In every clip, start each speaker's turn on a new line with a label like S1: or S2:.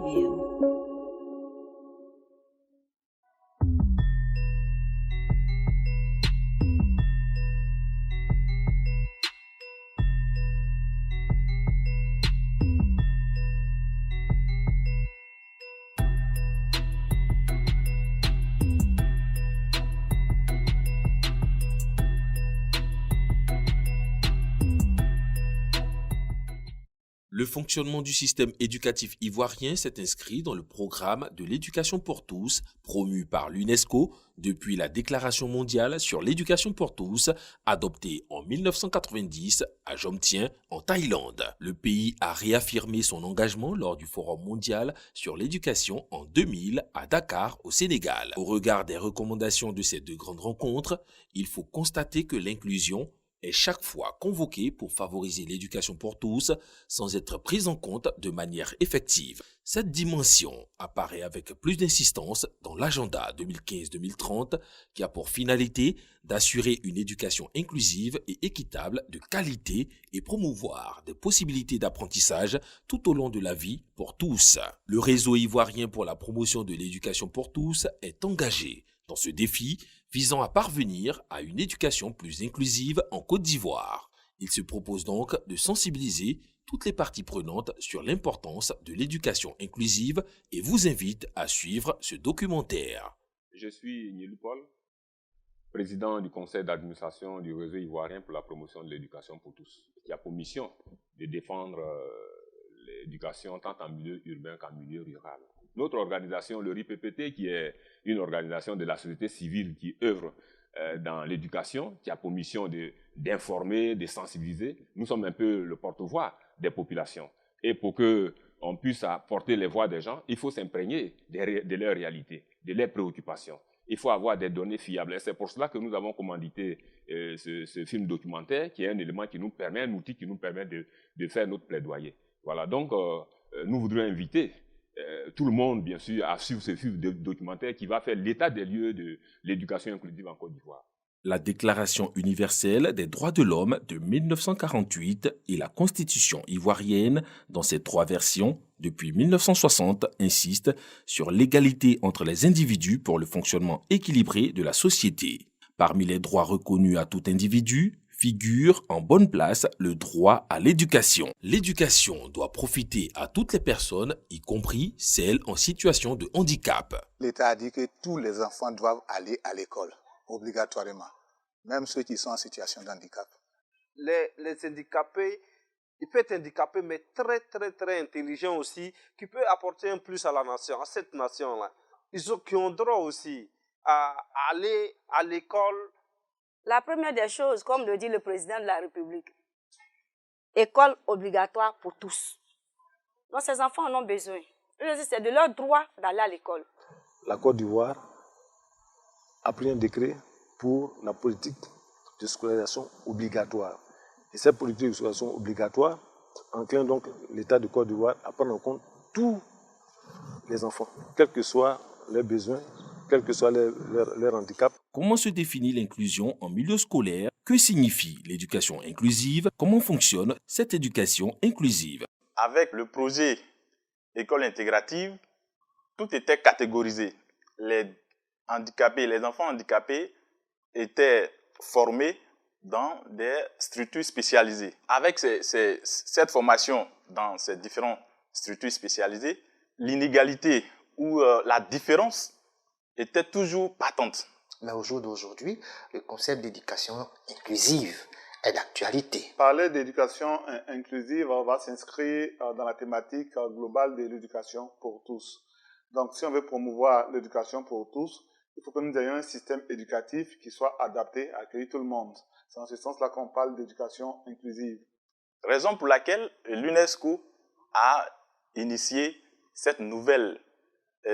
S1: Preview.
S2: Le fonctionnement du système éducatif ivoirien s'est inscrit dans le programme de l'éducation pour tous promu par l'UNESCO depuis la Déclaration mondiale sur l'éducation pour tous adoptée en 1990 à Jomtien en Thaïlande. Le pays a réaffirmé son engagement lors du Forum mondial sur l'éducation en 2000 à Dakar au Sénégal. Au regard des recommandations de ces deux grandes rencontres, il faut constater que l'inclusion est chaque fois convoquée pour favoriser l'éducation pour tous sans être prise en compte de manière effective. Cette dimension apparaît avec plus d'insistance dans l'agenda 2015-2030 qui a pour finalité d'assurer une éducation inclusive et équitable de qualité et promouvoir des possibilités d'apprentissage tout au long de la vie pour tous. Le réseau ivoirien pour la promotion de l'éducation pour tous est engagé dans ce défi visant à parvenir à une éducation plus inclusive en Côte d'Ivoire. Il se propose donc de sensibiliser toutes les parties prenantes sur l'importance de l'éducation inclusive et vous invite à suivre ce documentaire.
S3: Je suis Nielou Paul, président du conseil d'administration du réseau ivoirien pour la promotion de l'éducation pour tous, qui a pour mission de défendre l'éducation tant en milieu urbain qu'en milieu rural. Notre organisation, le RIPPT, qui est une organisation de la société civile qui œuvre dans l'éducation, qui a pour mission d'informer, de sensibiliser. Nous sommes un peu le porte-voix des populations. Et pour qu'on puisse apporter les voix des gens, il faut s'imprégner de leur réalité, de leurs préoccupations. Il faut avoir des données fiables. Et c'est pour cela que nous avons commandité ce film documentaire, qui est un élément qui nous permet, un outil qui nous permet de faire notre plaidoyer. Voilà, donc nous voudrions inviter tout le monde, bien sûr, à suivre ce film documentaire qui va faire l'état des lieux de l'éducation inclusive en Côte d'Ivoire.
S2: La Déclaration universelle des droits de l'homme de 1948 et la Constitution ivoirienne, dans ses 3 versions, depuis 1960, insistent sur l'égalité entre les individus pour le fonctionnement équilibré de la société. Parmi les droits reconnus à tout individu, figure en bonne place le droit à l'éducation. L'éducation doit profiter à toutes les personnes, y compris celles en situation de handicap.
S4: L'État a dit que tous les enfants doivent aller à l'école, obligatoirement, même ceux qui sont en situation de handicap.
S5: Les handicapés, il peut être handicapé, mais très, très, très intelligent aussi, qui peut apporter un plus à la nation, à cette nation-là. Qui ont droit aussi à aller à l'école.
S6: La première des choses, comme le dit le président de la République, école obligatoire pour tous. Donc ces enfants en ont besoin. C'est de leur droit d'aller à l'école.
S7: La Côte d'Ivoire a pris un décret pour la politique de scolarisation obligatoire. Et cette politique de scolarisation obligatoire incline donc l'État de Côte d'Ivoire à prendre en compte tous les enfants, quels que soient leurs besoins, quel que soit leur handicap.
S2: Comment se définit l'inclusion en milieu scolaire? Que signifie l'éducation inclusive? Comment fonctionne cette éducation inclusive?
S8: Avec le projet École intégrative, tout était catégorisé. Les handicapés, les enfants handicapés étaient formés dans des structures spécialisées. Avec cette formation dans ces différentes structures spécialisées, l'inégalité ou la différence était toujours patente.
S9: Mais au jour d'aujourd'hui, le concept d'éducation inclusive est d'actualité.
S10: Parler d'éducation inclusive va s'inscrire dans la thématique globale de l'éducation pour tous. Donc, si on veut promouvoir l'éducation pour tous, il faut que nous ayons un système éducatif qui soit adapté à accueillir tout le monde. C'est dans ce sens-là qu'on parle d'éducation inclusive.
S8: Raison pour laquelle l'UNESCO a initié cette nouvelle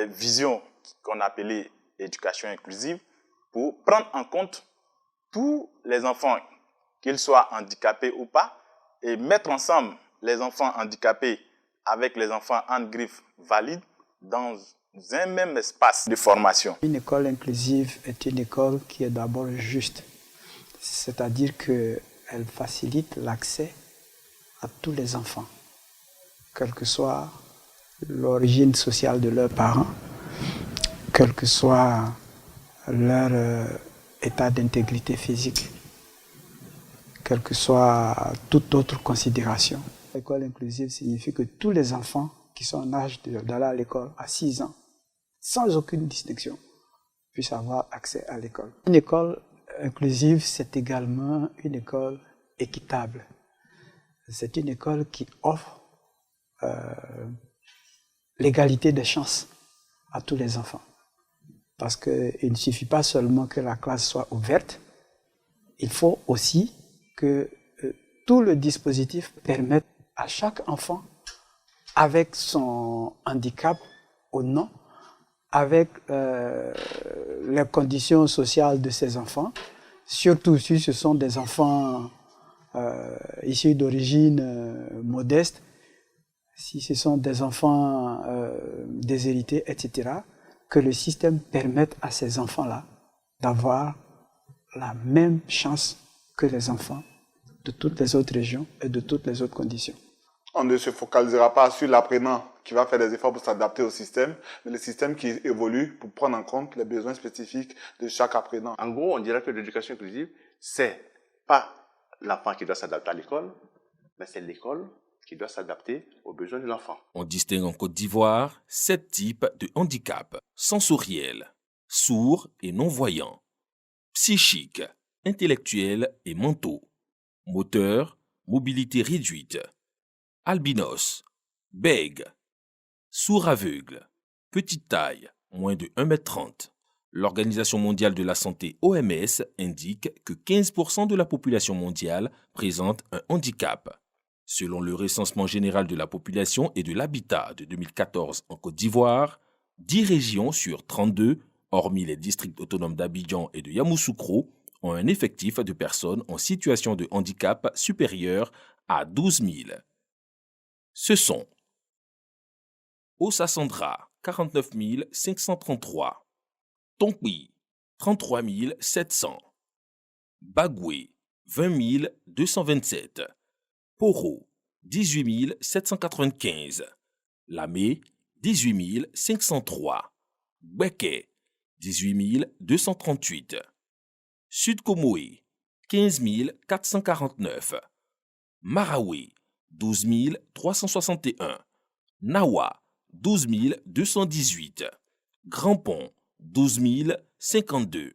S8: vision qu'on appelait éducation inclusive pour prendre en compte tous les enfants, qu'ils soient handicapés ou pas, et mettre ensemble les enfants handicapés avec les enfants hand-griffe valides dans un même espace de formation.
S11: Une école inclusive est une école qui est d'abord juste, c'est-à-dire qu'elle facilite l'accès à tous les enfants, quelle que soit l'origine sociale de leurs parents, quel que soit leur état d'intégrité physique, quelle que soit toute autre considération. L'école inclusive signifie que tous les enfants qui sont en âge d'aller à l'école à 6 ans, sans aucune distinction, puissent avoir accès à l'école. Une école inclusive, c'est également une école équitable. C'est une école qui offre l'égalité des chances à tous les enfants. Parce qu'il ne suffit pas seulement que la classe soit ouverte, il faut aussi que tout le dispositif permette à chaque enfant, avec son handicap ou non, avec les conditions sociales de ces enfants, surtout si ce sont des enfants issus d'origine modeste, si ce sont des enfants déshérités, etc., que le système permette à ces enfants-là d'avoir la même chance que les enfants de toutes les autres régions et de toutes les autres conditions.
S10: On ne se focalisera pas sur l'apprenant qui va faire des efforts pour s'adapter au système, mais le système qui évolue pour prendre en compte les besoins spécifiques de chaque apprenant.
S1: En gros, on dirait que l'éducation inclusive, c'est pas l'enfant qui doit s'adapter à l'école, mais c'est l'école qui doit s'adapter aux besoins de l'enfant.
S2: On distingue en Côte d'Ivoire 7 types de handicap: sensoriel, sourd et non-voyant, psychique, intellectuel et mentaux, moteur, mobilité réduite, albinos, bègue, sourd-aveugle, petite taille, moins de 1,30 m. L'Organisation mondiale de la santé OMS indique que 15% de la population mondiale présente un handicap. Selon le recensement général de la population et de l'habitat de 2014 en Côte d'Ivoire, 10 régions sur 32, hormis les districts autonomes d'Abidjan et de Yamoussoukro, ont un effectif de personnes en situation de handicap supérieur à 12 000. Ce sont Ossasandra, 49 533, Tonkwi, 33 700, Bagoué, 20 227, Poro, 18 795, Lamé, 18 503, Gbeke, 18 238, Sud Komoé, 15 449, Maraoué, 12 361, Nawa, 12 218, Grand Pont, 12 052.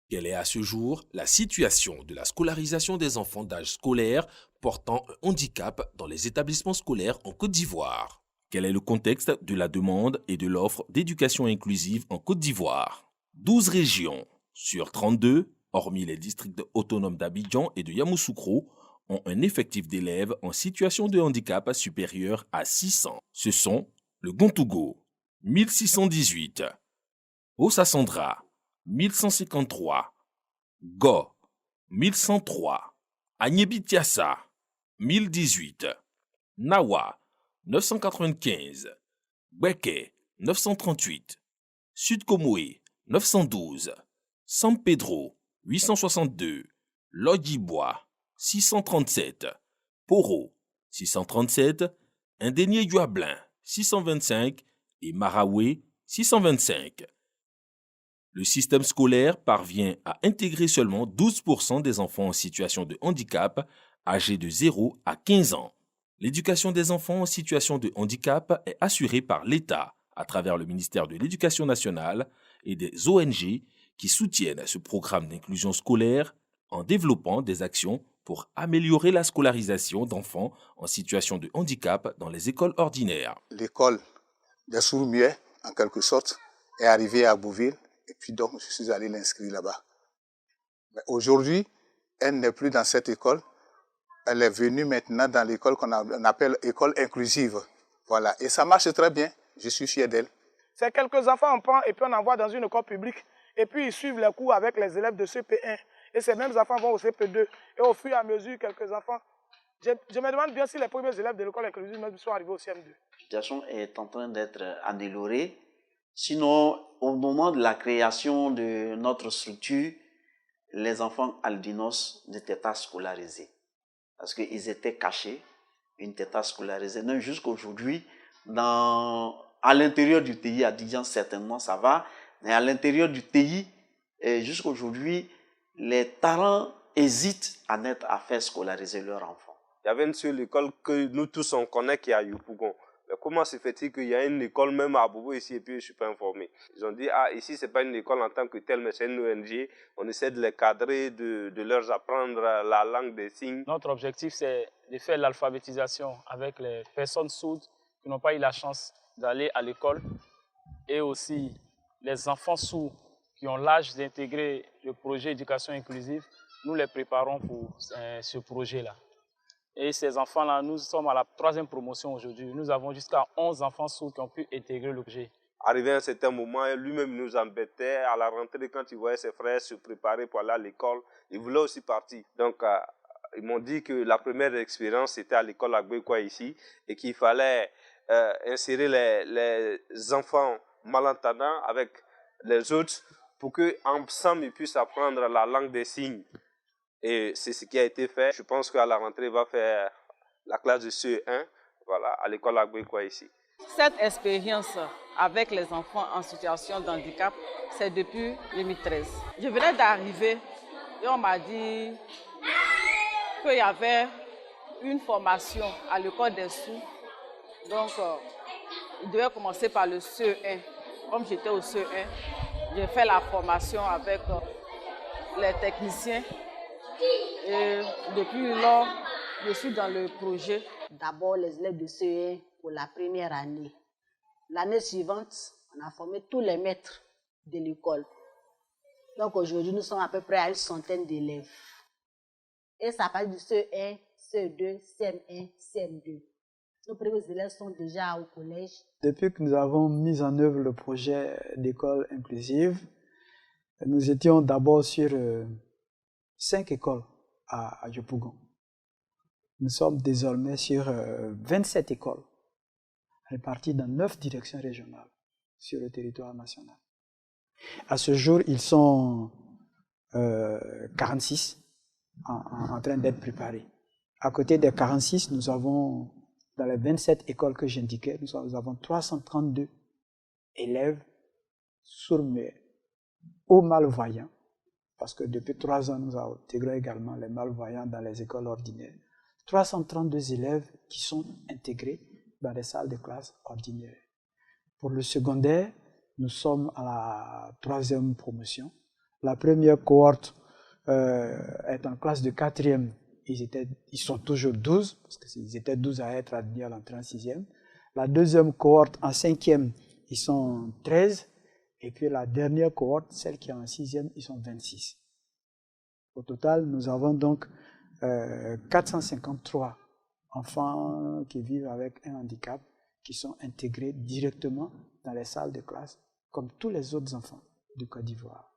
S2: Quelle est à ce jour la situation de la scolarisation des enfants d'âge scolaire portant un handicap dans les établissements scolaires en Côte d'Ivoire? Quel est le contexte de la demande et de l'offre d'éducation inclusive en Côte d'Ivoire? 12 régions sur 32, hormis les districts autonomes d'Abidjan et de Yamoussoukro, ont un effectif d'élèves en situation de handicap supérieur à 600. Ce sont le Gontougo, 1618, Ossasandra, 1153, Go, 1103, Agnébitiassa, 1018, Nawa, 995, Gbeke, 938, Sud Komoé, 912, San Pedro, 862, Lodjibois, 637, Poro, 637, Indénié-Yuablin, 625 et Maraoué, 625. Le système scolaire parvient à intégrer seulement 12% des enfants en situation de handicap âgés de 0 à 15 ans. L'éducation des enfants en situation de handicap est assurée par l'État à travers le ministère de l'Éducation nationale et des ONG qui soutiennent ce programme d'inclusion scolaire en développant des actions pour améliorer la scolarisation d'enfants en situation de handicap dans les écoles ordinaires.
S4: L'école des sourds-muets, en quelque sorte, est arrivée à Bouville et puis donc je suis allé l'inscrire là-bas. Mais aujourd'hui, elle n'est plus dans cette école. Elle est venue maintenant dans l'école qu'on appelle école inclusive. Voilà. Et ça marche très bien. Je suis fier d'elle.
S12: C'est quelques enfants on prend et puis on envoie dans une école publique. Et puis ils suivent les cours avec les élèves de CP1. Et ces mêmes enfants vont au CP2. Et au fur et à mesure, quelques enfants. Je me demande bien si les premiers élèves de l'école inclusive même sont arrivés au CM2.
S13: La situation est en train d'être améliorée. Sinon, au moment de la création de notre structure, les enfants albinos n'étaient pas scolarisés. Parce qu'ils étaient cachés, ils n'étaient pas scolarisés. Même jusqu'à aujourd'hui, à l'intérieur du TI, à Abidjan, certainement, ça va. Mais à l'intérieur du TI, jusqu'à aujourd'hui, les parents hésitent à faire scolariser leur enfant.
S5: Il y avait une seule école que nous tous on connaît qui est à Yopougon. Mais comment se fait-il qu'il y a une école même à Bobo ici et puis je ne suis pas informé? Ils ont dit, ah, ici, ce n'est pas une école en tant que telle, mais c'est une ONG. On essaie de les cadrer, de leur apprendre la langue des signes.
S14: Notre objectif, c'est de faire l'alphabétisation avec les personnes sourdes qui n'ont pas eu la chance d'aller à l'école et aussi les enfants sourds qui ont l'âge d'intégrer le projet éducation inclusive. Nous les préparons pour ce projet-là. Et ces enfants-là, nous sommes à la 3e promotion aujourd'hui. Nous avons jusqu'à 11 enfants sourds qui ont pu intégrer le projet.
S5: Arrivé à un certain moment, lui-même nous embêtait. À la rentrée, quand il voyait ses frères se préparer pour aller à l'école, il voulait aussi partir. Donc, ils m'ont dit que la première expérience, c'était à l'école Agbekwa ici, et qu'il fallait insérer les enfants malentendants avec les autres pour qu'ensemble, ils puissent apprendre la langue des signes. Et c'est ce qui a été fait. Je pense qu'à la rentrée, il va faire la classe de CE1 voilà, à l'école Agbekwa ici.
S15: Cette expérience avec les enfants en situation de handicap, c'est depuis 2013. Je venais d'arriver et on m'a dit qu'il y avait une formation à l'école des sourds. Donc, il devait commencer par le CE1. Comme j'étais au CE1, j'ai fait la formation avec les techniciens. Et depuis lors, je suis dans le projet.
S16: D'abord, les élèves de CE1 pour la première année. L'année suivante, on a formé tous les maîtres de l'école. Donc aujourd'hui, nous sommes à peu près à une centaine d'élèves. Et ça passe du CE1, CE2, CM1, CM2. Nos premiers élèves sont déjà au collège.
S11: Depuis que nous avons mis en œuvre le projet d'école inclusive, nous étions d'abord sur 5 écoles à Yopougon. Nous sommes désormais sur 27 écoles, réparties dans 9 directions régionales sur le territoire national. À ce jour, ils sont 46 en train d'être préparés. À côté des 46, nous avons, dans les 27 écoles que j'indiquais, nous avons 332 élèves sourds-muets ou malvoyants, parce que depuis 3 ans, nous avons intégré également les malvoyants dans les écoles ordinaires. 332 élèves qui sont intégrés dans les salles de classe ordinaires. Pour le secondaire, nous sommes à la 3e promotion. La première cohorte est en classe de 4e. Ils sont toujours 12, parce qu'ils étaient 12 à être admis à l'entrée en 6e. La deuxième cohorte en 5e, ils sont 13. Et puis la dernière cohorte, celle qui est en 6e, ils sont 26. Au total, nous avons donc 453 enfants qui vivent avec un handicap qui sont intégrés directement dans les salles de classe, comme tous les autres enfants du Côte d'Ivoire.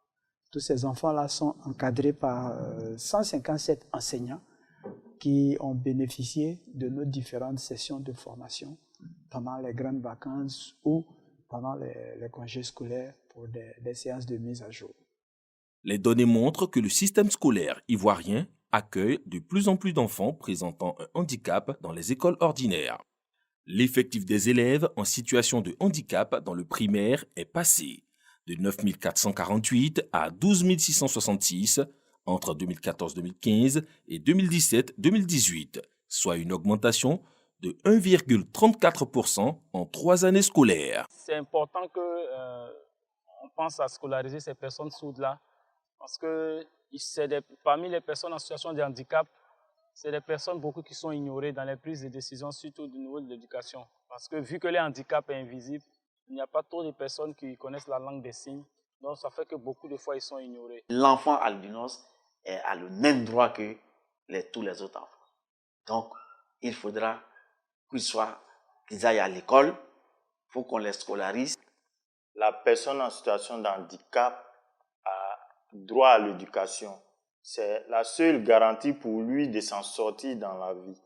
S11: Tous ces enfants-là sont encadrés par 157 enseignants qui ont bénéficié de nos différentes sessions de formation pendant les grandes vacances ou pendant les congés scolaires pour des séances de mise à jour.
S2: Les données montrent que le système scolaire ivoirien accueille de plus en plus d'enfants présentant un handicap dans les écoles ordinaires. L'effectif des élèves en situation de handicap dans le primaire est passé de 9 448 à 12 666 entre 2014-2015 et 2017-2018, soit une augmentation de 1,34% en 3 années scolaires.
S14: C'est important qu'on pense à scolariser ces personnes sourdes-là, parce que parmi les personnes en situation de handicap, c'est des personnes beaucoup qui sont ignorées dans les prises de décision, surtout au niveau de l'éducation. Parce que vu que le handicap est invisible, il n'y a pas trop de personnes qui connaissent la langue des signes. Donc ça fait que beaucoup de fois, ils sont ignorés.
S13: L'enfant albinos a le même droit que tous les autres enfants. Donc, il faudra qu'ils aillent à l'école, il faut qu'on les scolarise.
S8: La personne en situation de handicap a droit à l'éducation. C'est la seule garantie pour lui de s'en sortir dans la vie.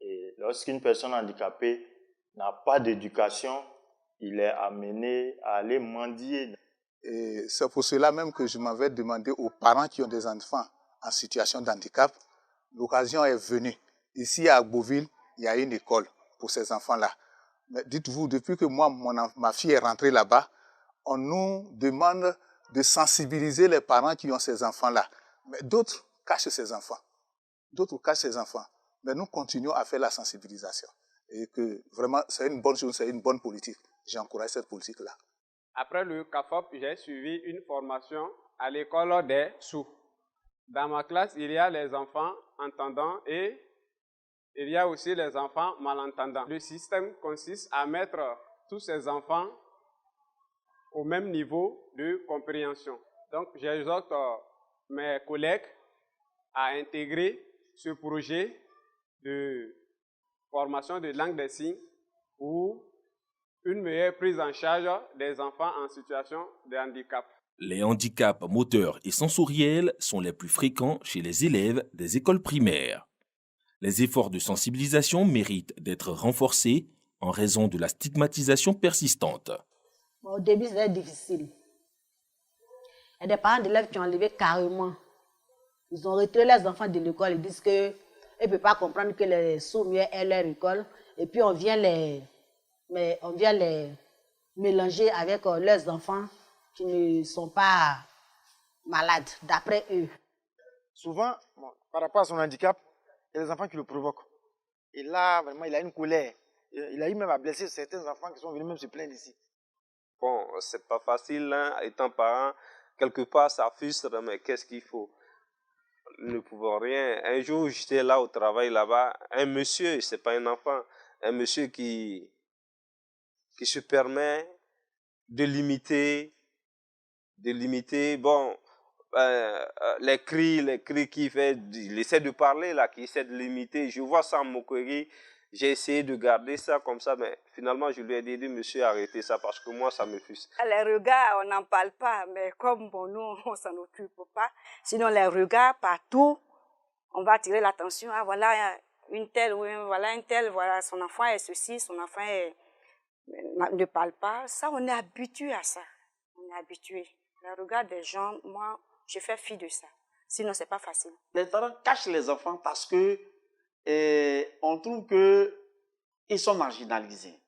S8: Et lorsqu'une personne handicapée n'a pas d'éducation, il est amené à aller mendier.
S4: Et c'est pour cela même que je m'avais demandé aux parents qui ont des enfants en situation de handicap. L'occasion est venue. Ici à Beauville, il y a une école pour ces enfants-là. Mais dites-vous, depuis que moi, ma fille est rentrée là-bas, on nous demande de sensibiliser les parents qui ont ces enfants-là. Mais d'autres cachent ces enfants. D'autres cachent ces enfants. Mais nous continuons à faire la sensibilisation. Et que vraiment, c'est une bonne chose, c'est une bonne politique. J'encourage cette politique-là.
S17: Après le CAFOP, j'ai suivi une formation à l'école des sourds. Dans ma classe, il y a les enfants entendants et il y a aussi les enfants malentendants. Le système consiste à mettre tous ces enfants au même niveau de compréhension. Donc, j'exhorte mes collègues à intégrer ce projet de formation de langue des signes pour une meilleure prise en charge des enfants en situation de handicap.
S2: Les handicaps moteurs et sensoriels sont les plus fréquents chez les élèves des écoles primaires. Les efforts de sensibilisation méritent d'être renforcés en raison de la stigmatisation persistante.
S16: Au début, c'était difficile. Il y a des parents d'élèves qui ont enlevé carrément. Ils ont retiré les enfants de l'école. Ils disent qu'ils ne peuvent pas comprendre que les sourds-muets aient leur école. Et puis, on vient les mélanger avec leurs enfants qui ne sont pas malades, d'après eux.
S18: Souvent, par rapport à son handicap, il y a des enfants qui le provoquent. Et là, vraiment, il a une colère. Il a eu même à blesser certains enfants qui sont venus même se plaindre ici.
S5: Bon, c'est pas facile, hein, étant parent, quelque part ça frustre, mais qu'est-ce qu'il faut? Nous ne pouvons rien. Un jour, j'étais là au travail, là-bas, un monsieur, c'est pas un enfant, un monsieur qui se permet de limiter, bon, les cris qu'il fait, il essaie de parler là, qui essaie de limiter. Je vois ça en moquerie. J'ai essayé de garder ça comme ça, mais finalement, je lui ai dit, monsieur, arrêtez ça parce que moi, ça me frustre.
S6: Les regards, on n'en parle pas, mais comme bon, nous, on ne s'en occupe pas. Sinon, les regards, partout, on va attirer l'attention. Ah, voilà une telle, oui, voilà, son enfant est ceci, son enfant ne parle pas. Ça, on est habitué à ça. On est habitué. Le regard des gens, moi, je fais fi de ça. Sinon, ce n'est pas facile.
S13: Les parents cachent les enfants parce que on trouve qu'ils sont marginalisés.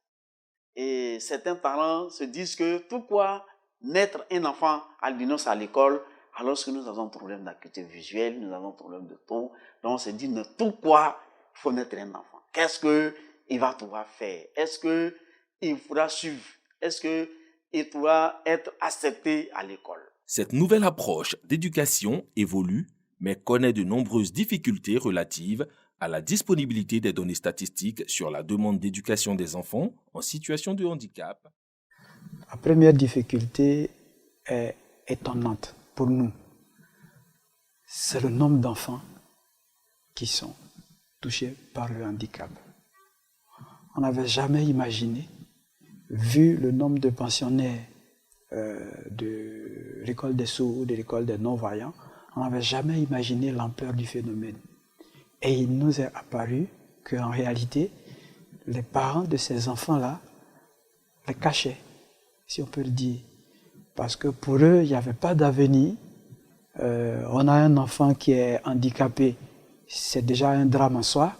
S13: Et certains parents se disent que pourquoi naître un enfant albinos à l'école alors que nous avons un problème d'acuité visuelle, nous avons un problème de ton. Donc on se dit pourquoi il faut naître un enfant. Qu'est-ce qu'il va pouvoir faire? Est-ce qu'il pourra suivre? Est-ce qu'il pourra être accepté à l'école?
S2: Cette nouvelle approche d'éducation évolue, mais connaît de nombreuses difficultés relatives à la disponibilité des données statistiques sur la demande d'éducation des enfants en situation de handicap.
S11: La première difficulté est étonnante pour nous. C'est le nombre d'enfants qui sont touchés par le handicap. On n'avait jamais imaginé, vu le nombre de pensionnaires de l'école des sourds ou de l'école des non-voyants, on n'avait jamais imaginé l'ampleur du phénomène. Et il nous est apparu qu'en réalité, les parents de ces enfants-là les cachaient, si on peut le dire. Parce que pour eux, il n'y avait pas d'avenir. On a un enfant qui est handicapé, c'est déjà un drame en soi.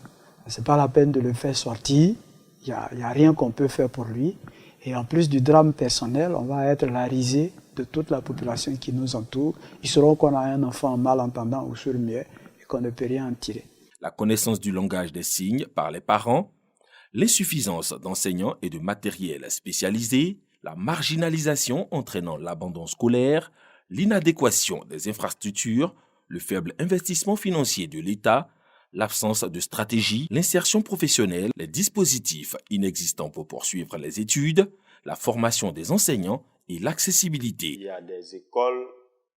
S11: Ce n'est pas la peine de le faire sortir. Il n'y a rien qu'on peut faire pour lui. Et en plus du drame personnel, on va être la risée de toute la population qui nous entoure. Ils sauront qu'on a un enfant malentendant ou sourd-muet et qu'on ne peut rien en tirer.
S2: La connaissance du langage des signes par les parents, l'insuffisance d'enseignants et de matériel spécialisé, la marginalisation entraînant l'abandon scolaire, l'inadéquation des infrastructures, le faible investissement financier de l'État, l'absence de stratégie, l'insertion professionnelle, les dispositifs inexistants pour poursuivre les études, la formation des enseignants et l'accessibilité.
S8: Il y a des écoles,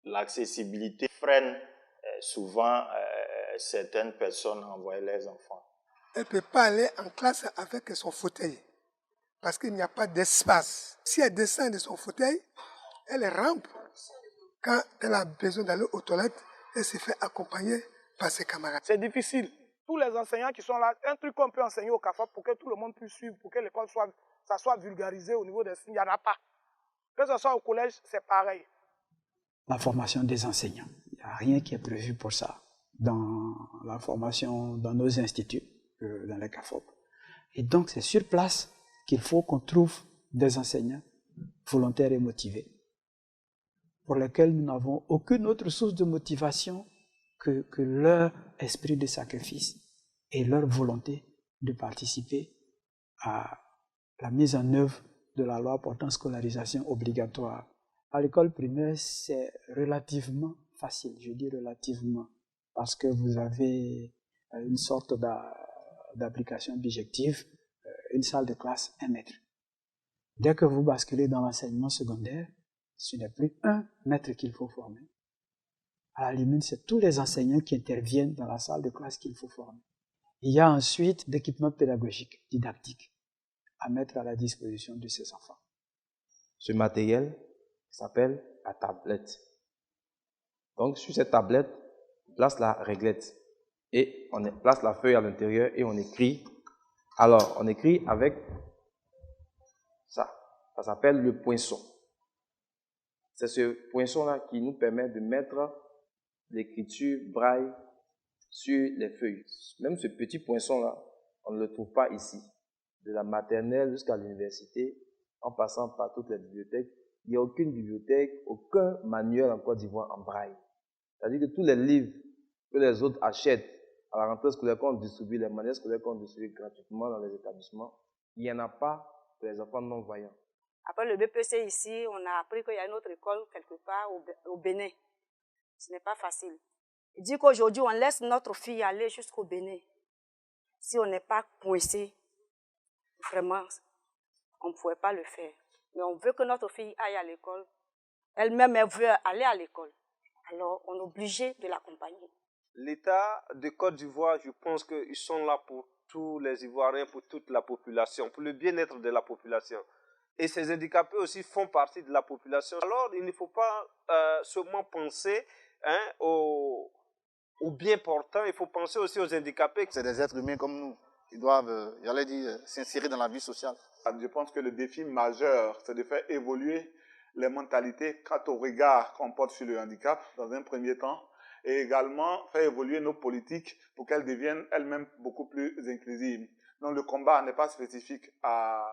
S8: l'accessibilité freine souvent certaines personnes à envoyer les enfants.
S19: Elle ne peut pas aller en classe avec son fauteuil parce qu'il n'y a pas d'espace. Si elle descend de son fauteuil, elle rampe. Quand elle a besoin d'aller aux toilettes, elle se fait accompagner par ses camarades.
S12: C'est difficile. Tous les enseignants qui sont là, un truc qu'on peut enseigner au CAFOP pour que tout le monde puisse suivre, pour que l'école soit vulgarisé au niveau des signes, il n'y en a pas. Que ce soit au collège, c'est pareil.
S11: La formation des enseignants, il n'y a rien qui est prévu pour ça dans la formation dans nos instituts, dans les CAFOP. Et donc c'est sur place qu'il faut qu'on trouve des enseignants volontaires et motivés, pour lesquels nous n'avons aucune autre source de motivation que leur esprit de sacrifice et leur volonté de participer à la mise en œuvre de la loi portant scolarisation obligatoire. À l'école primaire, c'est relativement facile, je dis relativement, parce que vous avez une sorte d'application bijective, une salle de classe, 1 mètre. Dès que vous basculez dans l'enseignement secondaire, ce n'est plus 1 mètre qu'il faut former. À la limite, c'est tous les enseignants qui interviennent dans la salle de classe qu'il faut former. Il y a ensuite d'équipements pédagogiques, didactiques, à mettre à la disposition de ces enfants.
S20: Ce matériel s'appelle la tablette. Donc, sur cette tablette, on place la réglette et on place la feuille à l'intérieur et on écrit. Alors, on écrit avec ça. Ça s'appelle le poinçon. C'est ce poinçon-là qui nous permet de mettre l'écriture braille sur les feuilles. Même ce petit poinçon-là, on ne le trouve pas ici. De la maternelle jusqu'à l'université, en passant par toutes les bibliothèques, il n'y a aucune bibliothèque, aucun manuel en Côte d'Ivoire en braille. C'est-à-dire que tous les livres que les autres achètent à la rentrée scolaire, qu'on distribue, les manuels scolaires qu'on distribue gratuitement dans les établissements, il n'y en a pas pour les enfants non-voyants.
S6: Après le BPC ici, on a appris qu'il y a une autre école quelque part au Bénin. Ce n'est pas facile. Il dit qu'aujourd'hui, on laisse notre fille aller jusqu'au Bénin. Si on n'est pas coincé, vraiment, on ne pouvait pas le faire. Mais on veut que notre fille aille à l'école. Elle-même, elle veut aller à l'école. Alors, on est obligé de l'accompagner.
S5: L'État de Côte d'Ivoire, je pense qu'ils sont là pour tous les Ivoiriens, pour toute la population, pour le bien-être de la population. Et ces handicapés aussi font partie de la population. Alors, il ne faut pas seulement penser aux bien portants, il faut penser aussi aux handicapés.
S18: C'est des êtres humains comme nous. Ils doivent, j'allais dire, s'insérer dans la vie sociale.
S10: Je pense que le défi majeur, c'est de faire évoluer les mentalités quant au regard qu'on porte sur le handicap, dans un premier temps, et également faire évoluer nos politiques pour qu'elles deviennent elles-mêmes beaucoup plus inclusives. Donc le combat n'est pas spécifique à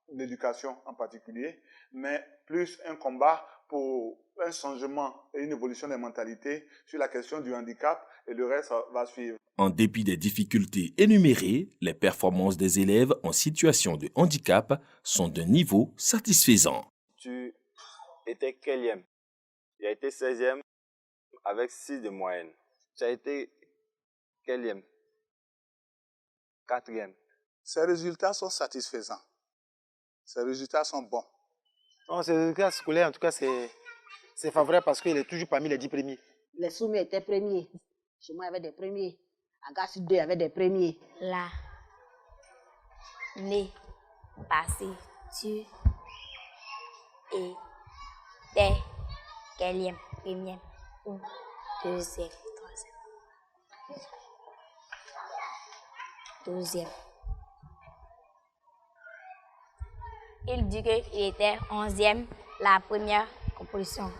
S10: l'éducation en particulier, mais plus un combat pour un changement et une évolution des mentalités sur la question du handicap, et le reste va suivre.
S2: En dépit des difficultés énumérées, les performances des élèves en situation de handicap sont d'un niveau satisfaisant.
S21: Tu étais quelième. Tu as été 16e avec 6 de moyenne. Tu as été quelième. 4e.
S4: Ces résultats sont satisfaisants. Ces résultats sont bons.
S18: Non, ces résultats scolaires, en tout cas, c'est favorable parce qu'il est toujours parmi les 10 premiers.
S16: Les soumis étaient premiers. Chez moi, il y avait des premiers. À Gassi 2, il y avait des premiers.
S22: L'année passée, tu étais quelième, première ou deuxième, troisième, 12e. Il dit qu'il était 11e la première composition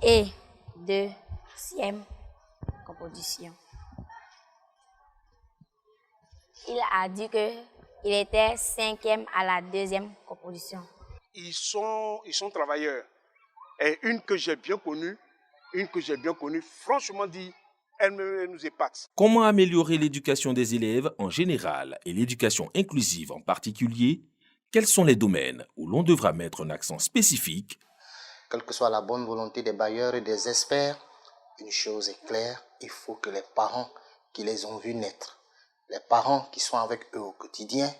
S22: et 2e composition. Il a dit qu'il était 5e à la 2e composition.
S23: Ils sont travailleurs. Et une que j'ai bien connue, franchement dit, elle nous épate.
S2: Comment améliorer l'éducation des élèves en général et l'éducation inclusive en particulier? Quels sont les domaines où l'on devra mettre un accent spécifique?
S9: Quelle que soit la bonne volonté des bailleurs et des experts, une chose est claire, il faut que les parents qui les ont vus naître, les parents qui sont avec eux au quotidien,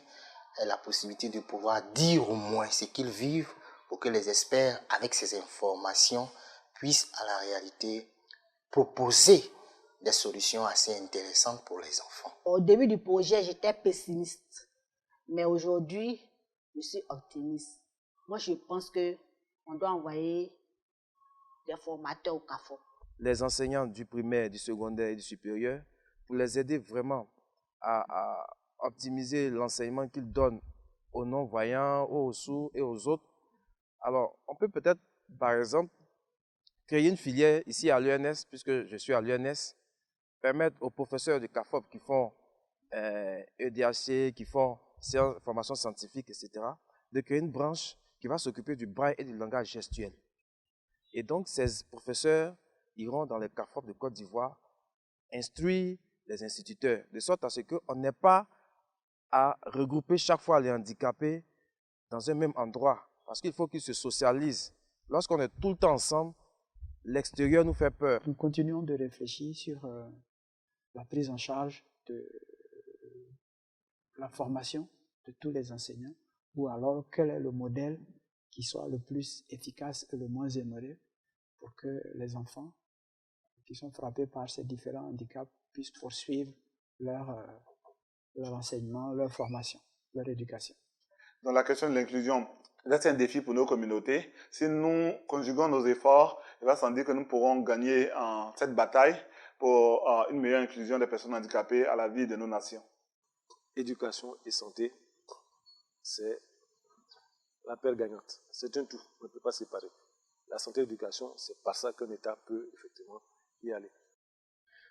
S9: aient la possibilité de pouvoir dire au moins ce qu'ils vivent pour que les experts, avec ces informations, puissent à la réalité proposer des solutions assez intéressantes pour les enfants.
S16: Au début du projet, j'étais pessimiste, mais aujourd'hui, je suis optimiste. Moi, je pense qu'on doit envoyer des formateurs au CAFOP.
S20: Les enseignants du primaire, du secondaire et du supérieur, pour les aider vraiment à optimiser l'enseignement qu'ils donnent aux non-voyants, aux sourds et aux autres. Alors, on peut peut-être, par exemple, créer une filière ici à l'UNS, puisque je suis à l'UNS, permettre aux professeurs du CAFOP qui font EDHC, qui font formation scientifique, etc., de créer une branche qui va s'occuper du braille et du langage gestuel. Et donc, ces professeurs iront dans les CAFOP de Côte d'Ivoire instruire les instituteurs, de sorte à ce qu'on n'ait pas à regrouper chaque fois les handicapés dans un même endroit, parce qu'il faut qu'ils se socialisent. Lorsqu'on est tout le temps ensemble, l'extérieur nous fait peur.
S11: Nous continuons de réfléchir sur la prise en charge de la formation de tous les enseignants, ou alors quel est le modèle qui soit le plus efficace et le moins émoré pour que les enfants qui sont frappés par ces différents handicaps puissent poursuivre leur enseignement, leur formation, leur éducation.
S10: Dans la question de l'inclusion, c'est un défi pour nos communautés. Si nous conjuguons nos efforts, il va sans dire que nous pourrons gagner cette bataille pour une meilleure inclusion des personnes handicapées à la vie de nos nations.
S1: Éducation et santé, c'est la paire gagnante. C'est un tout, on ne peut pas séparer. La santé et l'éducation, c'est par ça qu'un État peut effectivement y aller.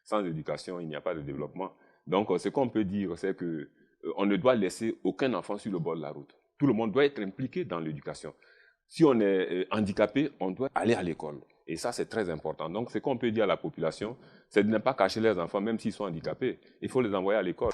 S3: Sans éducation, il n'y a pas de développement. Donc, ce qu'on peut dire, c'est qu'on ne doit laisser aucun enfant sur le bord de la route. Tout le monde doit être impliqué dans l'éducation. Si on est handicapé, on doit aller à l'école. Et ça, c'est très important. Donc, ce qu'on peut dire à la population, c'est de ne pas cacher les enfants, même s'ils sont handicapés. Il faut les envoyer à l'école.